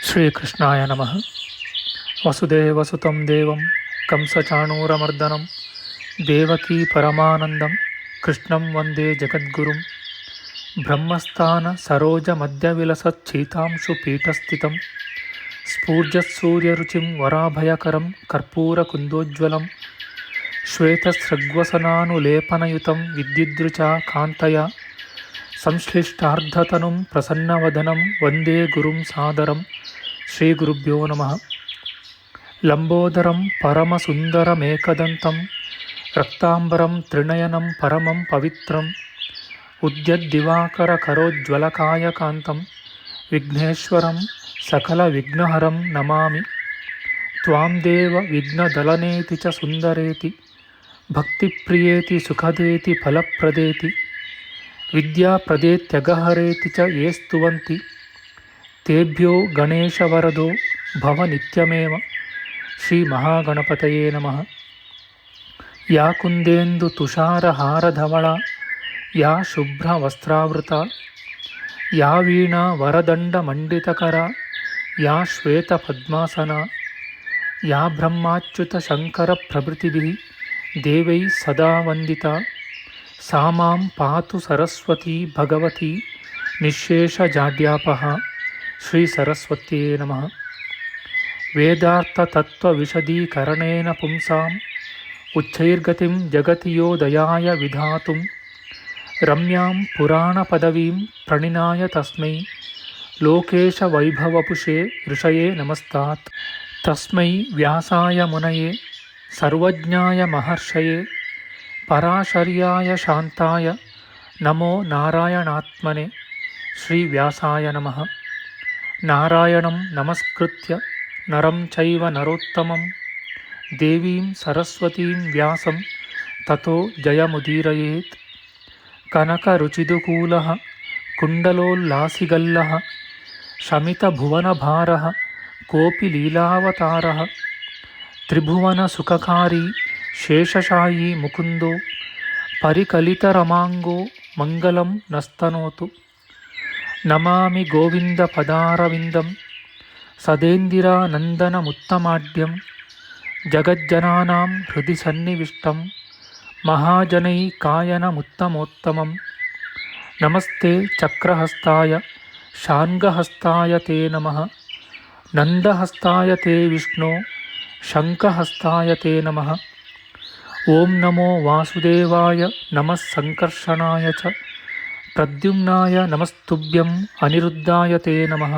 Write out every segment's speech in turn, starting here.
ಶ್ರೀಕೃಷ್ಣಾಯ ನಮಃ. ವಸುದೇವಸುತಂ ದೇವಂ ಕಂಸಚಾಣೂರಮರ್ದನಂ ದೇವಕೀ ಪರಮಾನಂದಂ ಕೃಷ್ಣಂ ವಂದೇ ಜಗದ್ಗುರುಂ. ಬ್ರಹ್ಮಸ್ಥಾನ ಸರೋಜ ಮಧ್ಯವಿಲಸಚ್ಛೀತಾಂಶು ಪೀಠಸ್ಥಿತಂ ಸ್ಫೂರ್ಜತ್ಸೂರ್ಯರುಚಿಂ ವರಾಭಯಕರಂ ಕರ್ಪೂರಕುಂದೋಜ್ವಲಂ ಶ್ವೇತಸೃಗ್ವಸನಾನುಲೇಪನಯುತಂ ವಿದ್ಯುದ್ರುಚಾ ಕಾಂತಯ ಸಂಶ್ಲಿಷ್ಟಾರ್ಧತನುಂ ಪ್ರಸನ್ನವದನಂ ವಂದೇ ಗುರುಂ ಸಾದರಂ. ಶ್ರೀ ಗುರುಭ್ಯೋ ನಮಃ. ಲಂಬೋದರಂ ಪರಮಸುಂದರಮೇಕದಂತಂ ರಕ್ತಾಂಬರಂ ತ್ರಿನಯನಂ ಪರಮಂ ಪವಿತ್ರಂ ಉದ್ಯದ್ದಿವಾಕರಕರೋಜ್ವಲಕಾಯಕಾಂತಂ ವಿಘ್ನೇಶ್ವರಂ ಸಕಲವಿಘ್ನಹರಂ ನಮಾಮಿ. ತ್ವಾಂ ದೇವ ವಿಘ್ನದಲನೇತಿ ಚ ಸುಂದರೇತಿ ಭಕ್ತಿಪ್ರಿಯೇತಿ ಸುಖದೇತಿ ಫಲಪ್ರದೇತಿ ವಿದ್ಯಾಪ್ರದೇತ್ಯಗಹರೇತಿ ಚ ಯೇ ಸ್ತುವಂತಿ ತೇಭ್ಯೋ ಗಣೇಶವರದೋ ಭವ ನಿತ್ಯಮೇವ. ಶ್ರೀ ಮಹಾಗಣಪತಯೇ ನಮಃ. ಯಾ ಕುಂದೇಂದು ತುಷಾರಹಾರಧವಳ ಯಾ ಶುಭ್ರವಸ್ತ್ರಾವೃತ ಯಾ ವೀಣಾ ವರದಂಡಮಂಡಿತಕರ ಯಾ ಶ್ವೇತಪದ್ಮಾಸನ ಯಾ ಬ್ರಹ್ಮಾಚ್ಯುತ ಶಂಕರ ಪ್ರಭೃತಿಭಿಃ ದೇವೈಃ ಸದಾ ವಂದಿತಾ ಸಾ ಮಾಂ ಪಾತು ಸರಸ್ವತೀ ಭಗವತಿ ನಿಶ್ಶೇಷಜಾಡ್ಯಾಪಃ. ಶ್ರೀ ಸರಸ್ವತ್ಯೇ ನಮಃ. ವೇದಾರ್ಥತತ್ವವಿಶದೀಕರಣೇನ ಪುಂಸಾಂ ಉಚ್ಚೈರ್ಗತಿಂ ಜಗತಿ ಯೋ ದಯಾಯ ವಿಧಾತುಂ ರಮ್ಯಾಂ ಪುರಾಣಪದವೀಂ ಪ್ರಣಿನಾಯ ತಸ್ಮೈ ಲೋಕೇಶವೈಭವಪುಷೇ ಋಷಯೇ ನಮಸ್ತಾತ್. ತಸ್ಮೈ ವ್ಯಾಸಾಯ ಮುನಯೇ ಸರ್ವಜ್ಞಾಯ ಮಹರ್ಷಯೇ ಪರಾಶರ್ಯಾಯ ಶಾಂತಾಯ ನಮೋ ನಾರಾಯಣಾತ್ಮನೆ. ಶ್ರೀ ವ್ಯಾಸಾಯ ನಮಃ. ನಾರಾಯಣಂ ನಮಸ್ಕೃತ್ಯ ನರಂ ಚೈವ ನರೋತ್ತಮಂ ದೇವೀಂ ಸರಸ್ವತೀಂ ವ್ಯಾಸಂ ತತೋ ಜಯಮುದೀರಯೇತ್. ಕನಕರುಚಿದುಕೂಲಃ ಕುಂಡಲೋಲ್ಲಾಸಿಗಲ್ಲಃ ಶಮಿತಭುವನಭಾರಃ ಕೋಪಿ ಲೀಲಾವತಾರಃ ತ್ರಿಭುವನಸುಖಕಾರಿ ಶೇಷಶಾಯೀ ಮುಕುಂದೋ ಪರಿಕಲಿತರಮಾಂಗೋ ಮಂಗಲಂ ನಸ್ತನೋತು. ನಮಾಮಿ ಗೋವಿಂದ ಪದಾರವಿಂದಂ ಸದೇಂದಿರಾನಂದನಮುತ್ತಮಾಡ್ಯಂ ಜಗಜ್ಜನಾನಾಂ ಹೃದಯ ಸನ್ನಿವಿಷ್ಟಂ ಮಹಾಜನೈಕಾಯನಮುತ್ತಮೋತ್ತಮಂ. ನಮಸ್ತೆ ಚಕ್ರಹಸ್ತಾಯ ಶಾರ್ङ्ಗಹಸ್ತಾಯ ತೇ ನಮಃ. ನಂದಹಸ್ತಾಯ ತೇ ವಿಷ್ಣೋ ಶಂಖಹಸ್ತಾಯ ತೇ ನಮಃ. ಓಂ ನಮೋ ವಾಸುದೇವಾಯ ನಮಃ ಸಂಕರ್ಷಣಾಯ ಚ ಪ್ರದ್ಯುಮ್ನಾಯ ನಮಸ್ತುಭ್ಯಂ ಅನಿರುದ್ಧಾಯ ತೇ ನಮಃ.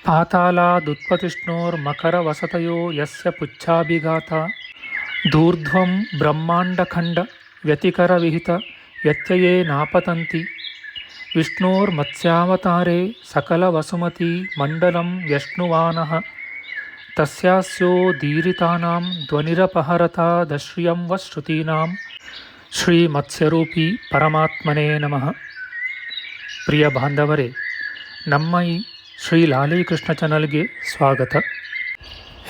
ಪಾತಾಲಾದುತ್ಪತಿಷ್ಣೋರ್ಮಕರವಸತಯೋ ಯಸ್ಯ ಪುಚ್ಛಾಭಿಘಾತ ಧೂರ್ಧ್ವಂ ಬ್ರಹ್ಮಾಂಡಖಂಡ ವ್ಯತಿಕರವಿಹಿತ ವ್ಯತ್ಯಯೇ ನಾಪತಂತಿ ವಿಷ್ಣೋರ್ಮತ್ಸ್ಯಾವತಾರೇ ಸಕಲವಸುಮತಿ ಮಂಡಲಂ ವ್ಯಶ್ನುವಾನಃ ತಸ್ಯಾಸ್ಯೋದೀರಿತಾನಾಂ ಧ್ವನಿರಪಹರತಾದಶ್ರಿಯಂ ವ ಶ್ರುತೀನಾಂ. ಶ್ರೀ ಮತ್ಸ್ಯರೂಪಿ ಪರಮಾತ್ಮನೇ ನಮಃ. ಪ್ರಿಯ ಬಾಂಧವರೇ, ನಮ್ಮ ಈ ಶ್ರೀ ಲಾಲೀಕೃಷ್ಣ ಚಾನಲ್ಗೆ ಸ್ವಾಗತ.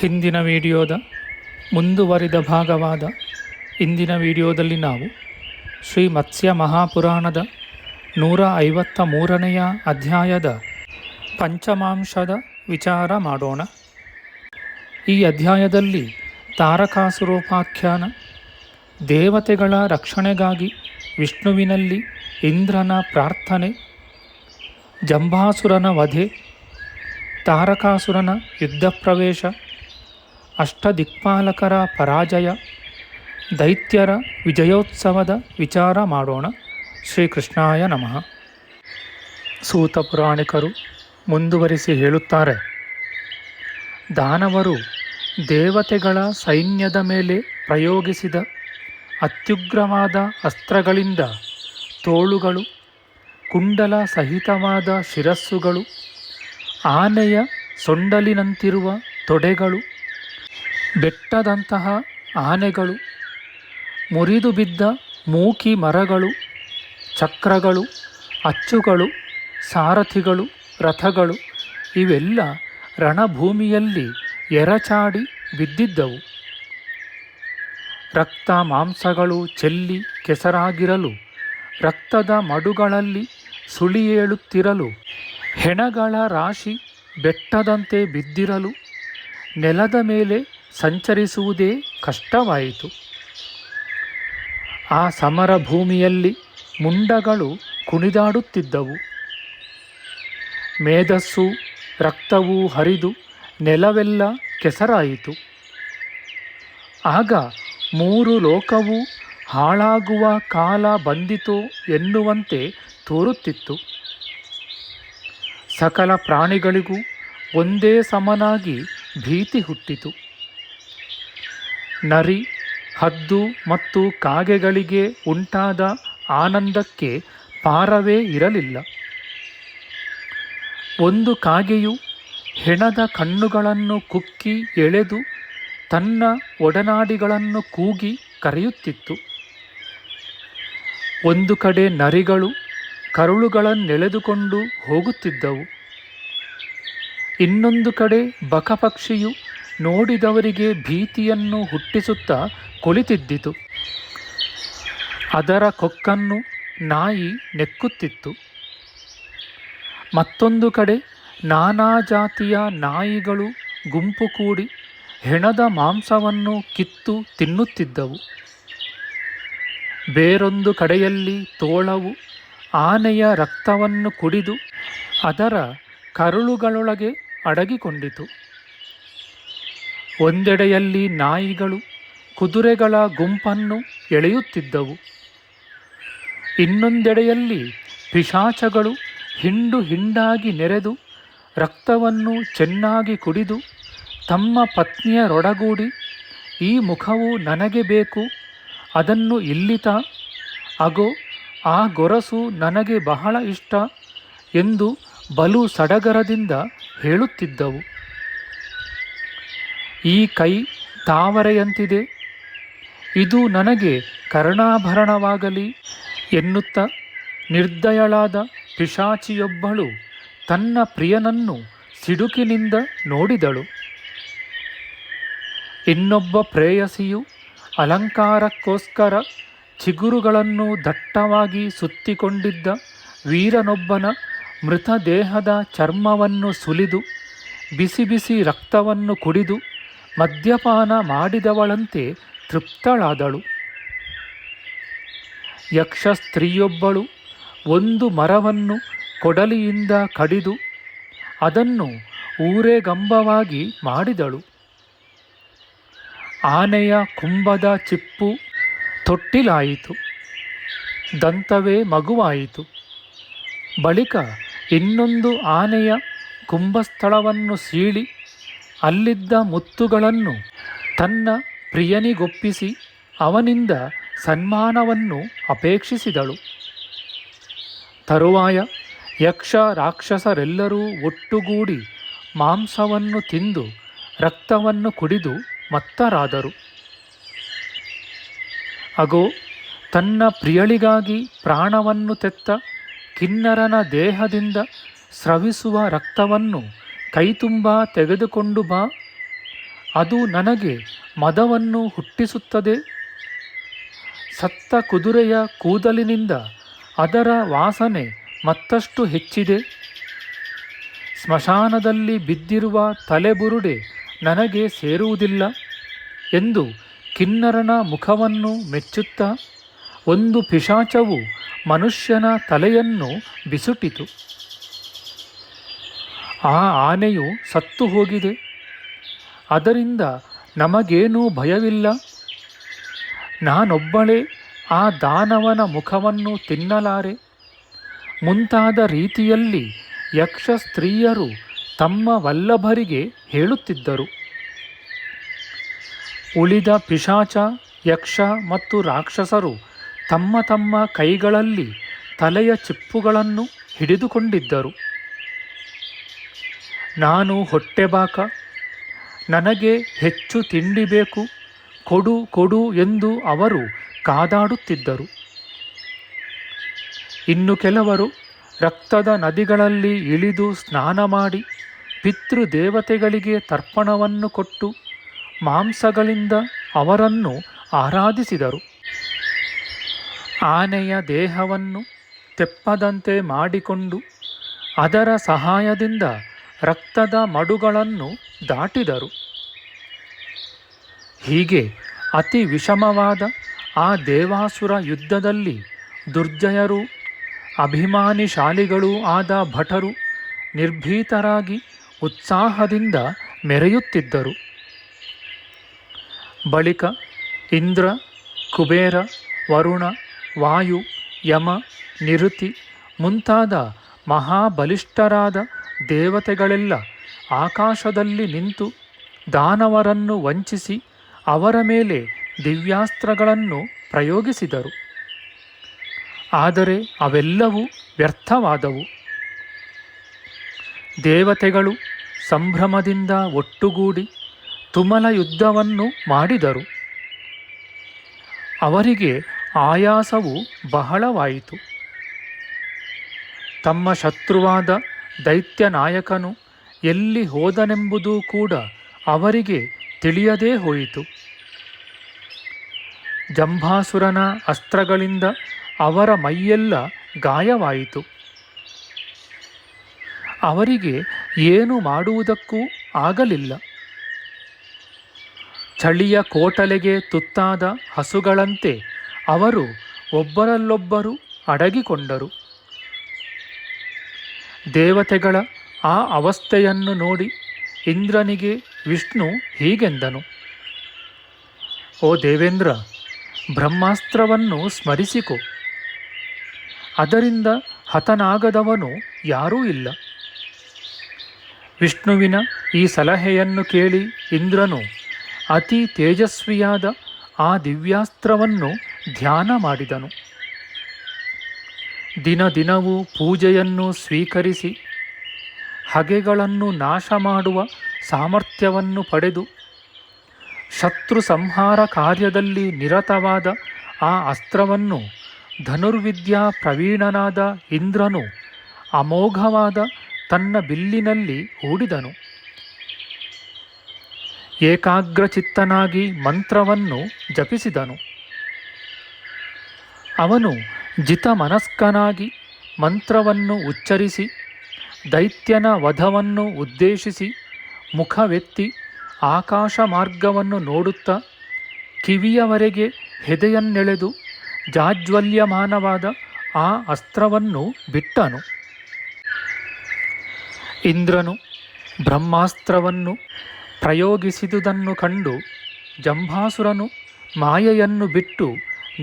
ಹಿಂದಿನ ವಿಡಿಯೋದ ಮುಂದುವರಿದ ಭಾಗವಾದ ಇಂದಿನ ವಿಡಿಯೋದಲ್ಲಿ ನಾವು ಶ್ರೀ ಮತ್ಸ್ಯ ಮಹಾಪುರಾಣದ 153ನೆಯ ಅಧ್ಯಾಯದ ಪಂಚಮಾಂಶದ ವಿಚಾರ ಮಾಡೋಣ. ಈ ಅಧ್ಯಾಯದಲ್ಲಿ ತಾರಕಾಸುರೋಪಾಖ್ಯಾನ, ದೇವತೆಗಳ ರಕ್ಷಣೆಗಾಗಿ ವಿಷ್ಣುವಿನಲ್ಲಿ ಇಂದ್ರನ ಪ್ರಾರ್ಥನೆ, ಜಂಬಾಸುರನ ವಧೆ, ತಾರಕಾಸುರನ ಯುದ್ಧ ಪ್ರವೇಶ, ಅಷ್ಟದಿಕ್ಪಾಲಕರ ಪರಾಜಯ, ದೈತ್ಯರ ವಿಜಯೋತ್ಸವದ ವಿಚಾರ ಮಾಡೋಣ. ಶ್ರೀಕೃಷ್ಣಾಯ ನಮಃ. ಸೂತ ಪುರಾಣಿಕರು ಮುಂದುವರಿಸಿ ಹೇಳುತ್ತಾರೆ, ದಾನವರು ದೇವತೆಗಳ ಸೈನ್ಯದ ಮೇಲೆ ಪ್ರಯೋಗಿಸಿದ ಅತ್ಯುಗ್ರವಾದ ಅಸ್ತ್ರಗಳಿಂದ ತೋಳುಗಳು, ಕುಂಡಲ ಸಹಿತವಾದ ಶಿರಸ್ಸುಗಳು, ಆನೆಯ ಸೊಂಡಲಿನಂತಿರುವ ತೊಡೆಗಳು, ಬೆಟ್ಟದಂತಹ ಆನೆಗಳು, ಮುರಿದು ಬಿದ್ದ ಮೂಕಿ ಮರಗಳು, ಚಕ್ರಗಳು, ಅಚ್ಚುಗಳು, ಸಾರಥಿಗಳು, ರಥಗಳು ಇವೆಲ್ಲ ರಣಭೂಮಿಯಲ್ಲಿ ಎರಚಾಡಿ ಬಿದ್ದಿದ್ದವು. ರಕ್ತ ಮಾಂಸಗಳು ಚೆಲ್ಲಿ ಕೆಸರಾಗಿರಲು, ರಕ್ತದ ಮಡುಗಳಲ್ಲಿ ಸುಳಿಯೇಳುತ್ತಿರಲು, ಹೆಣಗಳ ರಾಶಿ ಬೆಟ್ಟದಂತೆ ಬಿದ್ದಿರಲು ನೆಲದ ಮೇಲೆ ಸಂಚರಿಸುವುದೇ ಕಷ್ಟವಾಯಿತು. ಆ ಸಮರ ಭೂಮಿಯಲ್ಲಿ ಮುಂಡಗಳು ಕುಣಿದಾಡುತ್ತಿದ್ದವು. ಮೇಧಸ್ಸು ರಕ್ತವೂ ಹರಿದು ನೆಲವೆಲ್ಲ ಕೆಸರಾಯಿತು. ಆಗ 3 ಲೋಕವೂ ಹಾಳಾಗುವ ಕಾಲ ಬಂದಿತು ಎನ್ನುವಂತೆ ತೋರುತ್ತಿತ್ತು. ಸಕಲ ಪ್ರಾಣಿಗಳಿಗೂ ಒಂದೇ ಸಮನಾಗಿ ಭೀತಿ ಹುಟ್ಟಿತು. ನರಿ, ಹದ್ದು ಮತ್ತು ಕಾಗೆಗಳಿಗೆ ಉಂಟಾದ ಆನಂದಕ್ಕೆ ಪಾರವೇ ಇರಲಿಲ್ಲ. ಒಂದು ಕಾಗೆಯು ಹೆಣದ ಕಣ್ಣುಗಳನ್ನು ಕುಕ್ಕಿ ಎಳೆದು ತನ್ನ ಒಡನಾಡಿಗಳನ್ನು ಕೂಗಿ ಕರೆಯುತ್ತಿತ್ತು. ಒಂದು ಕಡೆ ನರಿಗಳು ಕರುಳುಗಳನ್ನೆಳೆದುಕೊಂಡು ಹೋಗುತ್ತಿದ್ದವು. ಇನ್ನೊಂದು ಕಡೆ ಬಕಪಕ್ಷಿಯು ನೋಡಿದವರಿಗೆ ಭೀತಿಯನ್ನು ಹುಟ್ಟಿಸುತ್ತಾ ಕುಳಿತಿದ್ದಿತು. ಅದರ ಕೊಕ್ಕನ್ನು ನಾಯಿ ನೆಕ್ಕುತ್ತಿತ್ತು. ಮತ್ತೊಂದು ಕಡೆ ನಾನಾ ಜಾತಿಯ ನಾಯಿಗಳು ಗುಂಪು ಕೂಡಿ ಹೆಣದ ಮಾಂಸವನ್ನು ಕಿತ್ತು ತಿನ್ನುತ್ತಿದ್ದವು. ಬೇರೊಂದು ಕಡೆಯಲ್ಲಿ ತೋಳವು ಆನೆಯ ರಕ್ತವನ್ನು ಕುಡಿದು ಅದರ ಕರುಳುಗಳೊಳಗೆ ಅಡಗಿಕೊಂಡಿತು. ಒಂದೆಡೆಯಲ್ಲಿ ನಾಯಿಗಳು ಕುದುರೆಗಳ ಗುಂಪನ್ನು ಎಳೆಯುತ್ತಿದ್ದವು. ಇನ್ನೊಂದೆಡೆಯಲ್ಲಿ ಪಿಶಾಚಗಳು ಹಿಂಡು ಹಿಂಡಾಗಿ ನೆರೆದು ರಕ್ತವನ್ನು ಚೆನ್ನಾಗಿ ಕುಡಿದು ತಮ್ಮ ಪತ್ನಿಯರೊಡಗೂಡಿ, ಈ ಮುಖವು ನನಗೆ ಬೇಕು, ಅದನ್ನು ಇಲ್ಲಿತ, ಅಗೋ ಆ ಗೊರಸು ನನಗೆ ಬಹಳ ಇಷ್ಟ ಎಂದು ಬಲು ಸಡಗರದಿಂದ ಹೇಳುತ್ತಿದ್ದವು. ಈ ಕೈ ತಾವರೆಯಂತಿದೆ, ಇದು ನನಗೆ ಕರ್ಣಾಭರಣವಾಗಲಿ ಎನ್ನುತ್ತಾ ನಿರ್ದಯಳಾದ ಪಿಶಾಚಿಯೊಬ್ಬಳು ತನ್ನ ಪ್ರಿಯನನ್ನು ಸಿಡುಕಿನಿಂದ ನೋಡಿದಳು. ಇನ್ನೊಬ್ಬ ಪ್ರೇಯಸಿಯು ಅಲಂಕಾರಕ್ಕೋಸ್ಕರ ಚಿಗುರುಗಳನ್ನು ದಟ್ಟವಾಗಿ ಸುತ್ತಿಕೊಂಡಿದ್ದ ವೀರನೊಬ್ಬನ ಮೃತದೇಹದ ಚರ್ಮವನ್ನು ಸುಲಿದು ಬಿಸಿ ಬಿಸಿ ರಕ್ತವನ್ನು ಕುಡಿದು ಮದ್ಯಪಾನ ಮಾಡಿದವಳಂತೆ ತೃಪ್ತಳಾದಳು. ಯಕ್ಷ ಸ್ತ್ರೀಯೊಬ್ಬಳು ಒಂದು ಮರವನ್ನು ಕೊಡಲಿಯಿಂದ ಕಡಿದು ಅದನ್ನು ಊರೆಗಂಬವಾಗಿ ಮಾಡಿದಳು. ಆನೆಯ ಕುಂಭದ ಚಿಪ್ಪು ತೊಟ್ಟಿಲಾಯಿತು, ದಂತವೇ ಮಗುವಾಯಿತು. ಬಳಿಕ ಇನ್ನೊಂದು ಆನೆಯ ಕುಂಭಸ್ಥಳವನ್ನು ಸೀಳಿ ಅಲ್ಲಿದ್ದ ಮುತ್ತುಗಳನ್ನು ತನ್ನ ಪ್ರಿಯನಿಗೊಪ್ಪಿಸಿ ಅವನಿಂದ ಸನ್ಮಾನವನ್ನು ಅಪೇಕ್ಷಿಸಿದಳು. ತರುವಾಯ ಯಕ್ಷ ರಾಕ್ಷಸರೆಲ್ಲರೂ ಒಟ್ಟುಗೂಡಿ ಮಾಂಸವನ್ನು ತಿಂದು ರಕ್ತವನ್ನು ಕುಡಿದು ಮತ್ತರಾದರು. ಅಗೋ, ತನ್ನ ಪ್ರಿಯಳಿಗಾಗಿ ಪ್ರಾಣವನ್ನು ತೆತ್ತ ಕಿನ್ನರನ ದೇಹದಿಂದ ಸ್ರವಿಸುವ ರಕ್ತವನ್ನು ಕೈತುಂಬ ತೆಗೆದುಕೊಂಡು ಬಾ, ಅದು ನನಗೆ ಮದವನ್ನು ಹುಟ್ಟಿಸುತ್ತದೆ. ಸತ್ತ ಕುದುರೆಯ ಕೂದಲಿನಿಂದ ಅದರ ವಾಸನೆ ಮತ್ತಷ್ಟು ಹೆಚ್ಚಿದೆ. ಸ್ಮಶಾನದಲ್ಲಿ ಬಿದ್ದಿರುವ ತಲೆಬುರುಡೆ ನನಗೆ ಸೇರುವುದಿಲ್ಲ ಎಂದು ಕಿನ್ನರನ ಮುಖವನ್ನು ಮೆಚ್ಚುತ್ತಾ ಒಂದು ಪಿಶಾಚವು ಮನುಷ್ಯನ ತಲೆಯನ್ನು ಬಿಸುಟಿತು. ಆ ಆನೆಯು ಸತ್ತು ಹೋಗಿದೆ, ಅದರಿಂದ ನಮಗೇನೂ ಭಯವಿಲ್ಲ. ನಾನೊಬ್ಬಳೇ ಆ ದಾನವನ ಮುಖವನ್ನು ತಿನ್ನಲಾರೆ ಮುಂತಾದ ರೀತಿಯಲ್ಲಿ ಯಕ್ಷ ಸ್ತ್ರೀಯರು ತಮ್ಮ ವಲ್ಲಭರಿಗೆ ಹೇಳುತ್ತಿದ್ದರು. ಉಳಿದ ಪಿಶಾಚ, ಯಕ್ಷ ಮತ್ತು ರಾಕ್ಷಸರು ತಮ್ಮ ತಮ್ಮ ಕೈಗಳಲ್ಲಿ ತಲೆಯ ಚಿಪ್ಪುಗಳನ್ನು ಹಿಡಿದುಕೊಂಡಿದ್ದರು. ನಾನು ಹೊಟ್ಟೆಬಾಕ, ನನಗೆ ಹೆಚ್ಚು ತಿಂಡಿ ಬೇಕು, ಕೊಡು ಕೊಡು ಎಂದು ಅವರು ಕಾದಾಡುತ್ತಿದ್ದರು. ಇನ್ನು ಕೆಲವರು ರಕ್ತದ ನದಿಗಳಲ್ಲಿ ಇಳಿದು ಸ್ನಾನ ಮಾಡಿ ಪಿತೃದೇವತೆಗಳಿಗೆ ತರ್ಪಣವನ್ನು ಕೊಟ್ಟು ಮಾಂಸಗಳಿಂದ ಅವರನ್ನು ಆರಾಧಿಸಿದರು. ಆನೆಯ ದೇಹವನ್ನು ತೆಪ್ಪದಂತೆ ಮಾಡಿಕೊಂಡು ಅದರ ಸಹಾಯದಿಂದ ರಕ್ತದ ಮಡುಗಳನ್ನು ದಾಟಿದರು. ಹೀಗೆ ಅತಿ ವಿಷಮವಾದ ಆ ದೇವಾಸುರ ಯುದ್ಧದಲ್ಲಿ ದುರ್ಜಯರು, ಅಭಿಮಾನಿಶಾಲಿಗಳೂ ಆದ ಭಟರು ನಿರ್ಭೀತರಾಗಿ ಉತ್ಸಾಹದಿಂದ ಮೆರೆಯುತ್ತಿದ್ದರು. ಬಳಿಕ ಇಂದ್ರ, ಕುಬೇರ, ವರುಣ, ವಾಯು, ಯಮ, ನಿರುತಿ ಮುಂತಾದ ಮಹಾಬಲಿಷ್ಠರಾದ ದೇವತೆಗಳೆಲ್ಲ ಆಕಾಶದಲ್ಲಿ ನಿಂತು ದಾನವರನ್ನು ವಂಚಿಸಿ ಅವರ ಮೇಲೆ ದಿವ್ಯಾಸ್ತ್ರಗಳನ್ನು ಪ್ರಯೋಗಿಸಿದರು. ಆದರೆ ಅವೆಲ್ಲವೂ ವ್ಯರ್ಥವಾದವು. ದೇವತೆಗಳು ಸಂಭ್ರಮದಿಂದ ಒಟ್ಟುಗೂಡಿ ತುಮಲ ಯುದ್ಧವನ್ನು ಮಾಡಿದರು. ಅವರಿಗೆ ಆಯಾಸವು ಬಹಳವಾಯಿತು. ತಮ್ಮ ಶತ್ರುವಾದ ದೈತ್ಯ ನಾಯಕನು ಎಲ್ಲಿ ಹೋದನೆಂಬುದೂ ಕೂಡ ಅವರಿಗೆ ತಿಳಿಯದೇ ಹೋಯಿತು. ಜಂಭಾಸುರನ ಅಸ್ತ್ರಗಳಿಂದ ಅವರ ಮೈಯೆಲ್ಲ ಗಾಯವಾಯಿತು. ಅವರಿಗೆ ಏನು ಮಾಡುವುದಕ್ಕೂ ಆಗಲಿಲ್ಲ. ಚಳಿಯ ಕೋಟಲೆಗೆ ತುತ್ತಾದ ಹಸುಗಳಂತೆ ಅವರು ಒಬ್ಬರಲ್ಲೊಬ್ಬರು ಅಡಗಿಕೊಂಡರು. ದೇವತೆಗಳ ಆ ಅವಸ್ಥೆಯನ್ನು ನೋಡಿ ಇಂದ್ರನಿಗೆ ವಿಷ್ಣು ಹೀಗೆಂದನು: ಓ ದೇವೇಂದ್ರ, ಬ್ರಹ್ಮಾಸ್ತ್ರವನ್ನು ಸ್ಮರಿಸಿಕೊ. ಅದರಿಂದ ಹತನಾಗದವನು ಯಾರೂ ಇಲ್ಲ. ವಿಷ್ಣುವಿನ ಈ ಸಲಹೆಯನ್ನು ಕೇಳಿ ಇಂದ್ರನು ಅತಿ ತೇಜಸ್ವಿಯಾದ ಆ ದಿವ್ಯಾಸ್ತ್ರವನ್ನು ಧ್ಯಾನ ಮಾಡಿದನು. ದಿನ ದಿನವೂ ಪೂಜೆಯನ್ನು ಸ್ವೀಕರಿಸಿ ಹಗೆಗಳನ್ನು ನಾಶ ಮಾಡುವ ಸಾಮರ್ಥ್ಯವನ್ನು ಪಡೆದು ಶತ್ರು ಸಂಹಾರ ಕಾರ್ಯದಲ್ಲಿ ನಿರತವಾದ ಆ ಅಸ್ತ್ರವನ್ನು ಧನುರ್ವಿದ್ಯಾ ಪ್ರವೀಣನಾದ ಇಂದ್ರನು ಅಮೋಘವಾದ ತನ್ನ ಬಿಲ್ಲಿನಲ್ಲಿ ಹೂಡಿದನು. ಏಕಾಗ್ರಚಿತ್ತನಾಗಿ ಮಂತ್ರವನ್ನು ಜಪಿಸಿದನು. ಅವನು ಜಿತಮನಸ್ಕನಾಗಿ ಮಂತ್ರವನ್ನು ಉಚ್ಚರಿಸಿ ದೈತ್ಯನ ವಧವನ್ನು ಉದ್ದೇಶಿಸಿ ಮುಖವೆತ್ತಿ ಆಕಾಶ ಮಾರ್ಗವನ್ನು ನೋಡುತ್ತಾ ಕಿವಿಯವರೆಗೆ ಹೆದೆಯನ್ನೆಳೆದು ಜಾಜ್ವಲ್ಯಮಾನವಾದ ಆ ಅಸ್ತ್ರವನ್ನು ಬಿಟ್ಟನು. ಇಂದ್ರನು ಬ್ರಹ್ಮಾಸ್ತ್ರವನ್ನು ಪ್ರಯೋಗಿಸಿದುದನ್ನು ಕಂಡು ಜಂಭಾಸುರನು ಮಾಯೆಯನ್ನು ಬಿಟ್ಟು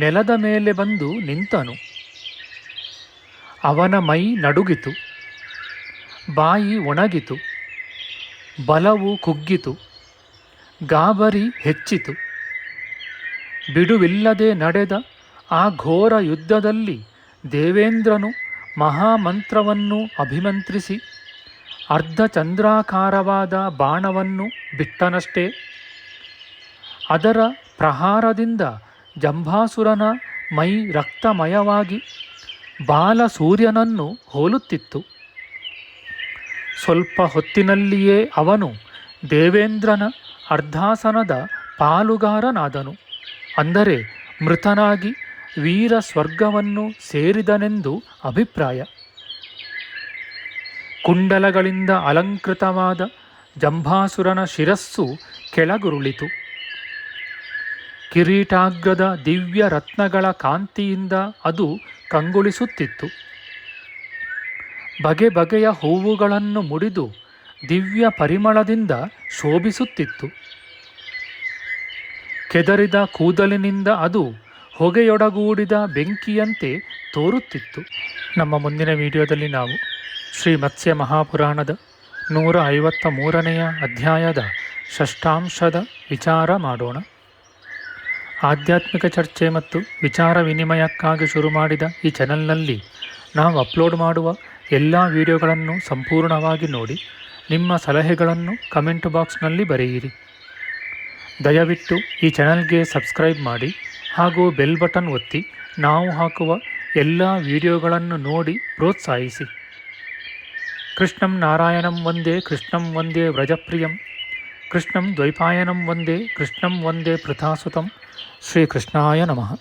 ನೆಲದ ಮೇಲೆ ಬಂದು ನಿಂತನು. ಅವನ ಮೈ ನಡುಗಿತು, ಬಾಯಿ ಒಣಗಿತು, ಬಲವು ಕುಗ್ಗಿತು, ಗಾಬರಿ ಹೆಚ್ಚಿತು. ಬಿಡುವಿಲ್ಲದೆ ನಡೆದ ಆ ಘೋರ ಯುದ್ಧದಲ್ಲಿ ದೇವೇಂದ್ರನು ಮಹಾಮಂತ್ರವನ್ನು ಅಭಿಮಂತ್ರಿಸಿ ಅರ್ಧಚಂದ್ರಾಕಾರವಾದ ಬಾಣವನ್ನು ಬಿಟ್ಟನಷ್ಟೇ. ಅದರ ಪ್ರಹಾರದಿಂದ ಜಂಭಾಸುರನ ಮೈ ರಕ್ತಮಯವಾಗಿ ಬಾಲ ಸೂರ್ಯನನ್ನು ಹೋಲುತ್ತಿತ್ತು. ಸ್ವಲ್ಪ ಹೊತ್ತಿನಲ್ಲಿಯೇ ಅವನು ದೇವೇಂದ್ರನ ಅರ್ಧಾಸನದ ಪಾಲುಗಾರನಾದನು. ಅಂದರೆ ಮೃತನಾಗಿ ವೀರ ಸ್ವರ್ಗವನ್ನು ಸೇರಿದನೆಂದು ಅಭಿಪ್ರಾಯ. ಕುಂಡಲಗಳಿಂದ ಅಲಂಕೃತವಾದ ಜಂಭಾಸುರನ ಶಿರಸ್ಸು ಕೆಳಗುರುಳಿತು. ಕಿರೀಟಾಗ್ರದ ದಿವ್ಯ ರತ್ನಗಳ ಕಾಂತಿಯಿಂದ ಅದು ಕಂಗೊಳಿಸುತ್ತಿತ್ತು. ಬಗೆ ಬಗೆಯ ಹೂವುಗಳನ್ನು ಮುಡಿದು ದಿವ್ಯ ಪರಿಮಳದಿಂದ ಶೋಭಿಸುತ್ತಿತ್ತು. ಕೆದರಿದ ಕೂದಲಿನಿಂದ ಅದು ಹೊಗೆಯೊಡಗೂಡಿದ ಬೆಂಕಿಯಂತೆ ತೋರುತ್ತಿತ್ತು. ನಮ್ಮ ಮುಂದಿನ ವಿಡಿಯೋದಲ್ಲಿ ನಾವು ಶ್ರೀ ಮತ್ಸ್ಯ ಮಹಾಪುರಾಣದ 153ನೇ ಅಧ್ಯಾಯದ ಷಷ್ಠಾಂಶದ ವಿಚಾರ ಮಾಡೋಣ. ಆಧ್ಯಾತ್ಮಿಕ ಚರ್ಚೆ ಮತ್ತು ವಿಚಾರ ವಿನಿಮಯಕ್ಕಾಗಿ ಶುರು ಮಾಡಿದ ಈ ಚಾನೆಲ್ನಲ್ಲಿ ನಾವು ಅಪ್ಲೋಡ್ ಮಾಡುವ ಎಲ್ಲ ವಿಡಿಯೋಗಳನ್ನು ಸಂಪೂರ್ಣವಾಗಿ ನೋಡಿ ನಿಮ್ಮ ಸಲಹೆಗಳನ್ನು ಕಮೆಂಟ್ ಬಾಕ್ಸ್ನಲ್ಲಿ ಬರೆಯಿರಿ. ದಯವಿಟ್ಟು ಈ ಚಾನೆಲ್ಗೆ ಸಬ್ಸ್ಕ್ರೈಬ್ ಮಾಡಿ ಹಾಗೂ ಬೆಲ್ ಬಟನ್ ಒತ್ತಿ ನಾವು ಹಾಕುವ ಎಲ್ಲ ವಿಡಿಯೋಗಳನ್ನು ನೋಡಿ ಪ್ರೋತ್ಸಾಹಿಸಿ. ಕೃಷ್ಣಂ ನಾರಾಯಣಂ ವಂದೇ ಕೃಷ್ಣಂ ವಂದೇ ವ್ರಜಪ್ರಿಯಂ ಕೃಷ್ಣಂ ದ್ವೈಪಾಯನಂ ವಂದೇ ಕೃಷ್ಣಂ ವಂದೇ ಪೃಥಾಸುತಂ. ಶ್ರೀಕೃಷ್ಣಾಯ ನಮಃ.